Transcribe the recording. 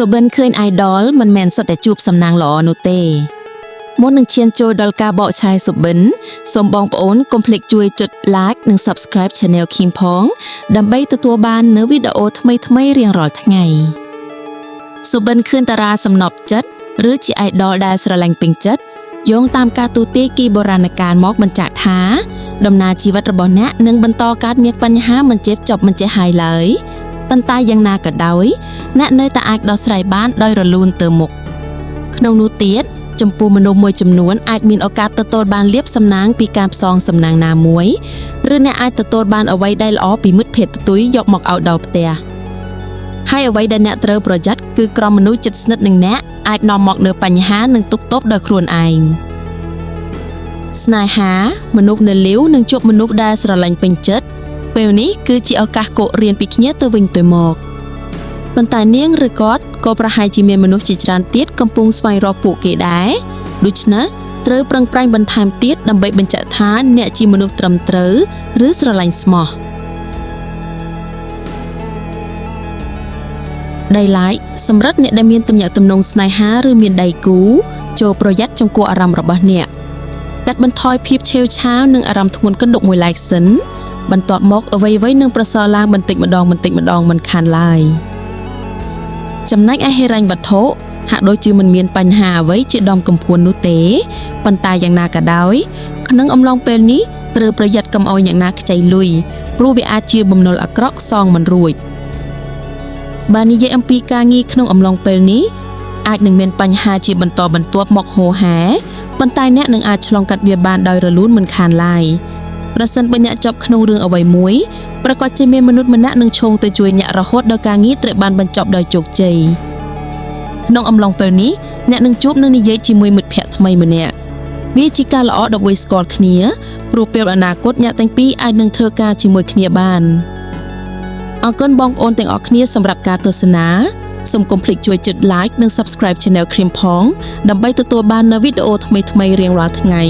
សុបិនឃើញ idol មិនមែនសុទ្ធតែជួបសំណាងល្អនោះទេមុននឹងឈានចូលដល់ការបកឆាយសុបិនសូមបងប្អូនកុំភ្លេចជួយចុច like និង subscribe Channel Kim ផងដើម្បីទទួលបាននូវវីដេអូថ្មីៗរៀងរាល់ថ្ងៃសុបិនឃើញតារាសំណប់ចិត្តឬជា idol ដែលស្រឡាញ់ពេញចិត្តយោងតាមការទូទាយគីបុរាណកាលមកបញ្ជាក់ថាដំណើរជីវិតរបស់អ្នកនឹងបន្តកើតមានបញ្ហាមិនចេះចប់មិនចេះហើយឡើយប៉ុន្តែយ៉ាងណាក៏ដោយអ្នកនៅតែអាចដោះស្រាយបានដោយរលូនទៅមុខក្នុងនោះទៀតចំពោះមនុស្សមួយចំនួនអាចមានឱកាសទទួលបានលាភសំណាងពីការផ្សងសំណាងណាមួយឬអ្នកអាចទទួលបានអ្វីដែលល្អពីមិត្តភ័ក្តិទទុយយកមកឲ្យដល់ផ្ទះហើយអ្វីដែលអ្នកត្រូវប្រយ័ត្នគឺក្រុមមនុស្សជិតស្និទ្ធនឹងអ្នកអាចនាំមកនូវបញ្ហានិងទុក្ខទោសដោយខ្លួនឯងស្នេហាមនុស្សនៅលាវនឹងជួបមនុស្សដែលស្រឡាញ់ពេញចិត្តពេលនេះគឺជាឱកាសកុរៀនពីគ្នាទៅវិញទៅមកប៉ុន្តែនាងឬគាត់ក៏ប្រហែលជាមានមនុស្សជាច្រើនទៀតកំពុងស្វែងរកពួកគេដែរដូច្នេះត្រូវប្រឹងប្រែងបន្ថែមទៀតដើម្បីបញ្ជាក់ថាអ្នកជាមនុស្សត្រឹមត្រូវឬស្រឡាញ់ស្មោះដៃឡែកសម្រាប់អ្នកដែលមានទំនាក់ទំនងស្នេហាឬមានដៃគូចូលប្រយ័ត្នចំពោះអារម្មណ៍របស់អ្នកកាត់បន្ថយភាពឆេវឆាវនិងអារម្មណ៍ធ្ងន់ក្តុកមួយឡែកសិនបន្ទាប់មកអ្វីៗនឹងប្រសើរឡើងបន្តិចម្ដងមិនខានឡើយចំណែកឯហិរញ្ញវត្ថុហាក់ដូចជាមិនមានបញ្ហាអ្វីជាដំកំភួននោះទេប៉ុន្តែយ៉ាងណាក៏ដោយក្នុងអំឡុងពេលនេះត្រូវប្រយ័ត្នកុំឲ្យអ្នកណាខ្ចីលុយព្រោះវាអាចជាបំណុលអាក្រក់សងមិនរួចបាននិយាយអំពីការងារក្នុងអំឡុងពេលនេះអាចនឹងមានបញ្ហាជាបន្តបន្ទាប់មកហូរហែប៉ុន្តែអ្នកនឹងអាចឆ្លងកាត់វាបានដោយរលូនមិនខានឡើយប្រសិនបើអ្នកជាប់ក្នុងរឿងអ្វីមួយប្រកាសជាមានមនុស្សម្នាក់នឹងឈោងទៅជួយអ្នករហូតដល់ការងារត្រូវបានបញ្ចប់ដោយជោគជ័យក្នុងអំឡុងពេលនេះអ្នកនឹងជួបនឹងនិយាយជាមួយមិត្តភ័ក្តិថ្មីម្នាក់វាជាការល្អដើម្បីស្គាល់គ្នាព្រោះពេលអនាគតអ្នកទាំងពីរអាចនឹងធ្វើការជាមួយគ្នាបានអរគុណបងប្អូនទាំងអស់គ្នាសម្រាប់ការទស្សនាសូមកុំភ្លេចជួយចុច like និង subscribe Channel Kim ផងដើម្បីទទួលបាននូវវីដេអូថ្មីៗរៀងរាល់ថ្ងៃ